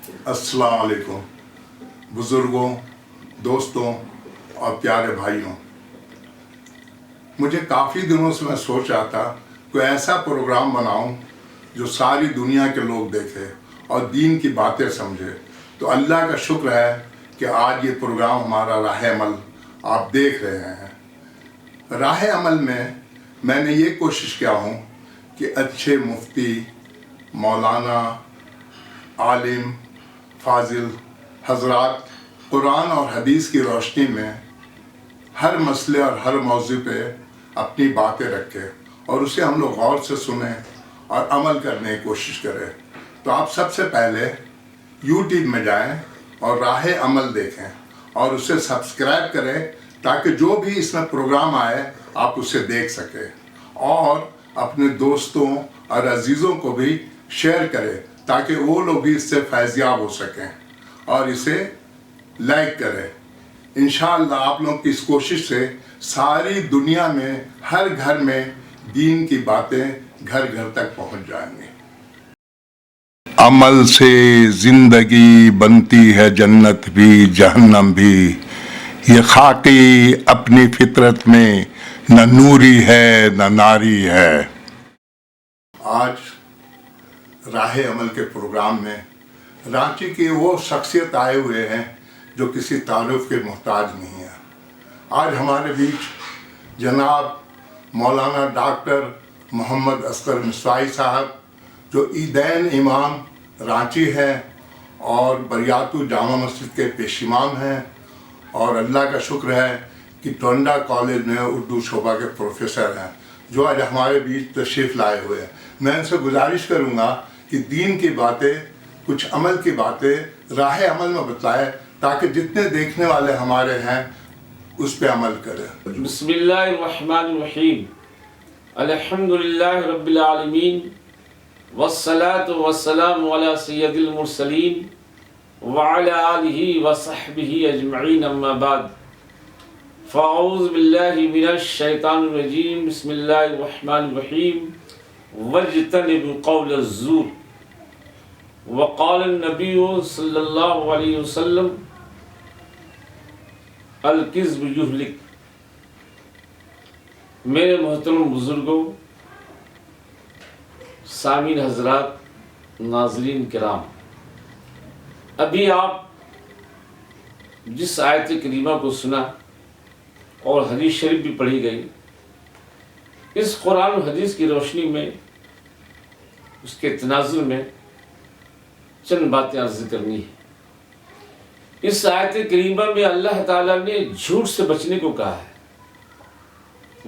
السلام علیکم بزرگوں، دوستوں اور پیارے بھائیوں، مجھے کافی دنوں سے میں سوچ رہا تھا کوئی ایسا پروگرام بناؤں جو ساری دنیا کے لوگ دیکھے اور دین کی باتیں سمجھے۔ تو اللہ کا شکر ہے کہ آج یہ پروگرام ہمارا راہ عمل آپ دیکھ رہے ہیں۔ راہ عمل میں نے یہ کوشش کیا ہوں کہ اچھے مفتی، مولانا، عالم، فاضل حضرات قرآن اور حدیث کی روشنی میں ہر مسئلے اور ہر موضوع پہ اپنی باتیں رکھے اور اسے ہم لوگ غور سے سنیں اور عمل کرنے کی کوشش کریں۔ تو آپ سب سے پہلے یوٹیوب میں جائیں اور راہ عمل دیکھیں اور اسے سبسکرائب کریں تاکہ جو بھی اس میں پروگرام آئے آپ اسے دیکھ سکیں، اور اپنے دوستوں اور عزیزوں کو بھی شیئر کریں تاکہ وہ لوگ بھی اس سے فیضیاب ہو سکیں، اور اسے لائک کریں۔ انشاءاللہ آپ لوگوں کی اس کوشش سے ساری دنیا میں ہر گھر میں دین کی باتیں گھر گھر تک پہنچ جائیں گی۔ عمل سے زندگی بنتی ہے جنت بھی جہنم بھی، یہ خاکی اپنی فطرت میں نہ نوری ہے نہ ناری ہے۔ آج راہ عمل کے پروگرام میں رانچی کی وہ شخصیت آئے ہوئے ہیں جو کسی تعارف کے محتاج نہیں ہے۔ آج ہمارے بیچ جناب مولانا ڈاکٹر محمد اصغر مصوائی صاحب، جو عیدین امام رانچی ہے اور بریاتو جامع مسجد کے پیش امام ہیں، اور اللہ کا شکر ہے کہ ٹونڈا کالج میں اردو شعبہ کے پروفیسر ہیں، جو آج ہمارے بیچ تشریف لائے ہوئے ہیں۔ میں ان سے گزارش کروں گا کہ دین کی باتیں، کچھ عمل کی باتیں راہ عمل میں بتلائے تاکہ جتنے دیکھنے والے ہمارے ہیں اس پہ عمل کریں۔ بسم اللہ الرحمن الرحیم، الحمدللہ رب العالمین، والصلاة والسلام علی سید المرسلین وعلی آلہ وصحبہ اجمعین، اما بعد، فاعوذ باللہ من الشیطان الرجیم، بسم اللہ الرحمن الرحیم، واجتنبوا قول الزور، وقال النبی صلی اللہ علیہ وسلم الکذب یہلک۔ میرے محترم بزرگوں، سامعین حضرات، ناظرین کرام، ابھی آپ جس آیت کریمہ کو سنا اور حدیث شریف بھی پڑھی گئی، اس قرآن و حدیث کی روشنی میں، اس کے تناظر میں چند باتیں عرض کرنی ہیں۔ اس آیت کریمہ میں اللہ تعالیٰ نے جھوٹ سے بچنے کو کہا ہے۔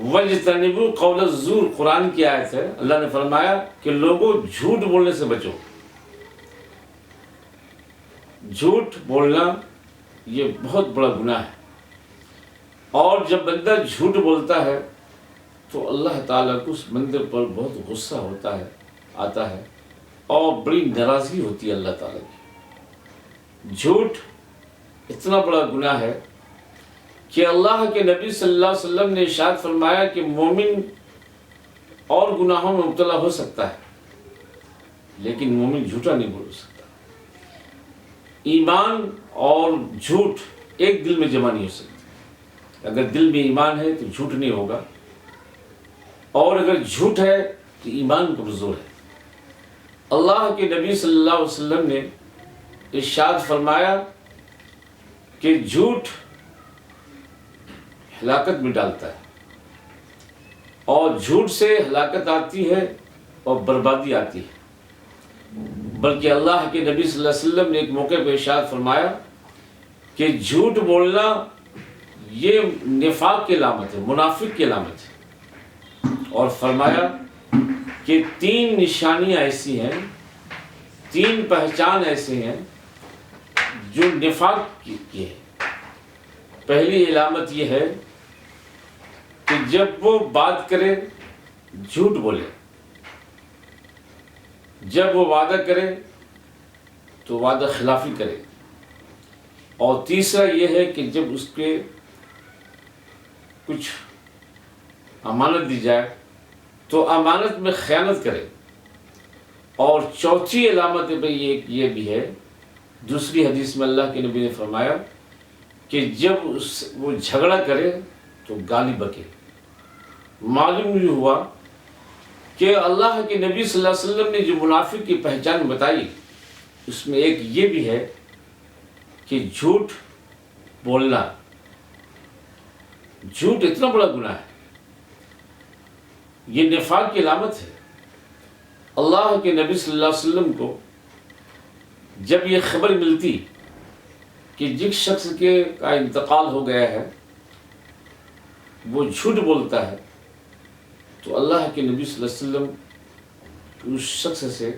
وَاجْتَنِبُوا قَوْلَ الزُّورِ، قرآن کی آیت ہے۔ اللہ نے فرمایا کہ لوگوں جھوٹ بولنے سے بچو۔ جھوٹ بولنا یہ بہت بڑا گناہ ہے، اور جب بندہ جھوٹ بولتا ہے تو اللہ تعالیٰ کو اس بندے پر بہت غصہ آتا ہے اور بڑی ناراضگی ہوتی ہے اللہ تعالیٰ کی۔ جھوٹ اتنا بڑا گناہ ہے کہ اللہ کے نبی صلی اللہ علیہ وسلم نے ارشاد فرمایا کہ مومن اور گناہوں میں مبتلا ہو سکتا ہے لیکن مومن جھوٹا نہیں بول سکتا۔ ایمان اور جھوٹ ایک دل میں جمع نہیں ہو سکتے۔ اگر دل میں ایمان ہے تو جھوٹ نہیں ہوگا، اور اگر جھوٹ ہے تو ایمان کمزور ہے۔ اللہ کے نبی صلی اللہ علیہ وسلم نے ارشاد فرمایا کہ جھوٹ ہلاکت میں ڈالتا ہے، اور جھوٹ سے ہلاکت آتی ہے اور بربادی آتی ہے۔ بلکہ اللہ کے نبی صلی اللہ علیہ وسلم نے ایک موقع پہ ارشاد فرمایا کہ جھوٹ بولنا یہ نفاق کی علامت ہے، منافق کی علامت ہے، اور فرمایا کہ 3 نشانیاں ایسی ہیں، 3 پہچان ایسے ہیں جو نفاق کی ہے۔ پہلی علامت یہ ہے کہ جب وہ بات کرے جھوٹ بولے، جب وہ وعدہ کرے تو وعدہ خلافی کرے، اور تیسرا یہ ہے کہ جب اس کے کچھ امانت دی جائے تو امانت میں خیانت کرے، اور چوتھی علامت یہ بھی ہے دوسری حدیث میں اللہ کے نبی نے فرمایا کہ جب وہ جھگڑا کرے تو گالی بکے۔ معلوم یہ ہوا کہ اللہ کے نبی صلی اللہ علیہ وسلم نے جو منافق کی پہچان بتائی اس میں ایک یہ بھی ہے کہ جھوٹ بولنا، جھوٹ اتنا بڑا گناہ ہے، یہ نفاق کی علامت ہے۔ اللہ کے نبی صلی اللہ علیہ وسلم کو جب یہ خبر ملتی کہ جس شخص کا انتقال ہو گیا ہے وہ جھوٹ بولتا ہے، تو اللہ کے نبی صلی اللہ علیہ وسلم اس شخص سے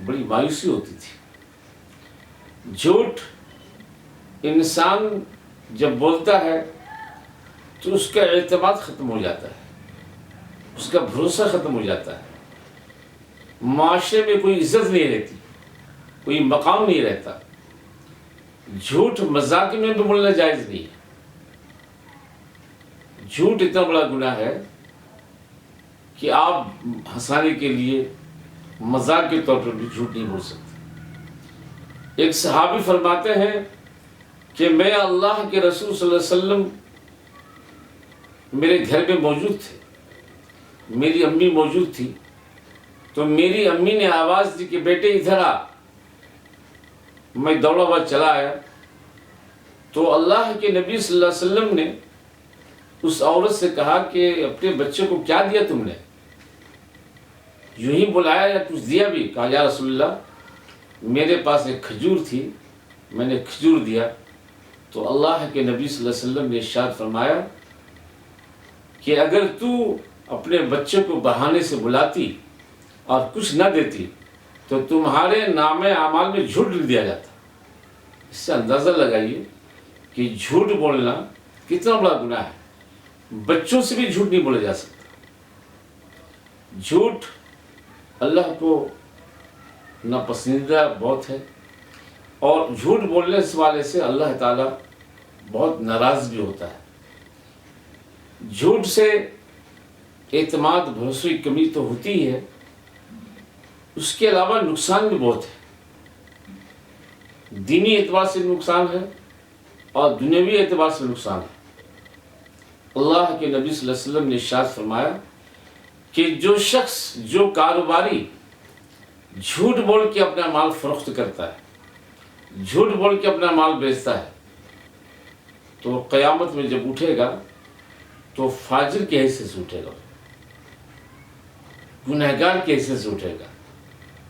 بڑی مایوسی ہوتی تھی۔ جھوٹ انسان جب بولتا ہے تو اس کا اعتماد ختم ہو جاتا ہے، اس کا بھروسہ ختم ہو جاتا ہے، معاشرے میں کوئی عزت نہیں رہتی، کوئی مقام نہیں رہتا۔ جھوٹ مذاق میں بھی بولنا جائز نہیں ہے۔ جھوٹ اتنا بڑا گناہ ہے کہ آپ ہنسانے کے لیے مذاق کے طور پر بھی جھوٹ نہیں بول سکتے۔ ایک صحابی فرماتے ہیں کہ میں اللہ کے رسول صلی اللہ علیہ وسلم میرے گھر میں موجود تھے، میری امی موجود تھی، تو میری امی نے آواز دی کہ بیٹے ادھر آ۔ میں دوڑا ہوا چلا آیا تو اللہ کے نبی صلی اللہ علیہ وسلم نے اس عورت سے کہا کہ اپنے بچے کو کیا دیا تم نے؟ یوں ہی بلایا یا کچھ دیا بھی؟ کہا یا رسول اللہ میرے پاس ایک کھجور تھی، میں نے کھجور دیا۔ تو اللہ کے نبی صلی اللہ علیہ وسلم نے ارشاد فرمایا کہ اگر تو اپنے بچے کو بہانے سے بلاتی اور کچھ نہ دیتی تو تمہارے نام اعمال میں جھوٹ لکھ دیا جاتا۔ اس سے اندازہ لگائیے کہ جھوٹ بولنا کتنا بڑا گناہ ہے۔ بچوں سے بھی جھوٹ نہیں بولا جا سکتا۔ جھوٹ اللہ کو ناپسندیدہ بہت ہے، اور جھوٹ بولنے والے سے اللہ تعالیٰ بہت ناراض بھی ہوتا ہے۔ جھوٹ سے اعتماد بھروسے کی کمی تو ہوتی ہی ہے، اس کے علاوہ نقصان بھی بہت ہے۔ دینی اعتبار سے نقصان ہے اور دنیاوی اعتبار سے نقصان ہے۔ اللہ کے نبی صلی اللہ علیہ وسلم نے ارشاد فرمایا کہ جو شخص، جو کاروباری جھوٹ بول کے اپنا مال فروخت کرتا ہے، جھوٹ بول کے اپنا مال بیچتا ہے، تو قیامت میں جب اٹھے گا تو فاجر کے حیثیت سے اٹھے گا، گنہگار کے حیثیت سے اٹھے گا۔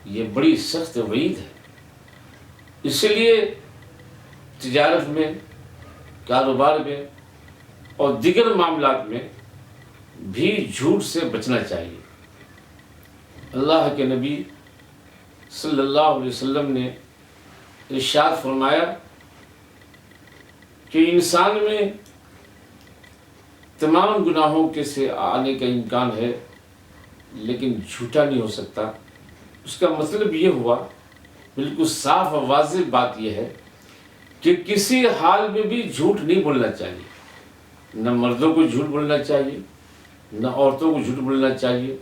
یہ بڑی سخت وعید ہے۔ اس لیے تجارت میں، کاروبار میں اور دیگر معاملات میں بھی جھوٹ سے بچنا چاہیے۔ اللہ کے نبی صلی اللہ علیہ وسلم نے ارشاد فرمایا کہ انسان میں تمام گناہوں کے سے آنے کا امکان ہے لیکن جھوٹا نہیں ہو سکتا۔ اس کا مطلب یہ ہوا، بالکل صاف اور واضح بات یہ ہے کہ کسی حال میں بھی جھوٹ نہیں بولنا چاہیے۔ نہ مردوں کو جھوٹ بولنا چاہیے، نہ عورتوں کو جھوٹ بولنا چاہیے۔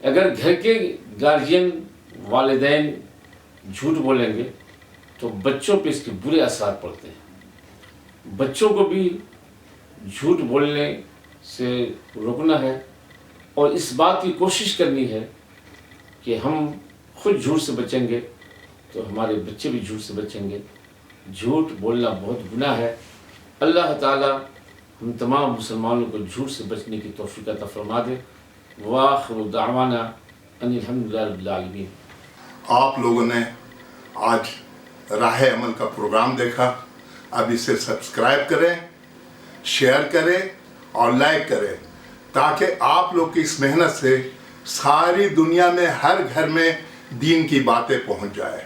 اگر گھر کے گارجین، والدین جھوٹ بولیں گے تو بچوں پہ اس کے برے اثرات پڑتے ہیں۔ بچوں کو بھی جھوٹ بولنے سے روکنا ہے اور اس بات کی کوشش کرنی ہے کہ ہم خود جھوٹ سے بچیں گے تو ہمارے بچے بھی جھوٹ سے بچیں گے۔ جھوٹ بولنا بہت گناہ ہے۔ اللہ تعالیٰ ہم تمام مسلمانوں کو جھوٹ سے بچنے کی توفیق عطا فرما دے۔ وآخر دعوانا ان الحمدللہ رب العالمین۔ آپ لوگوں نے آج راہ عمل کا پروگرام دیکھا، اب اسے سبسکرائب کریں، شیئر کریں اور لائک کریں تاکہ آپ لوگ کی اس محنت سے ساری دنیا میں ہر گھر میں دین کی باتیں پہنچ جائے۔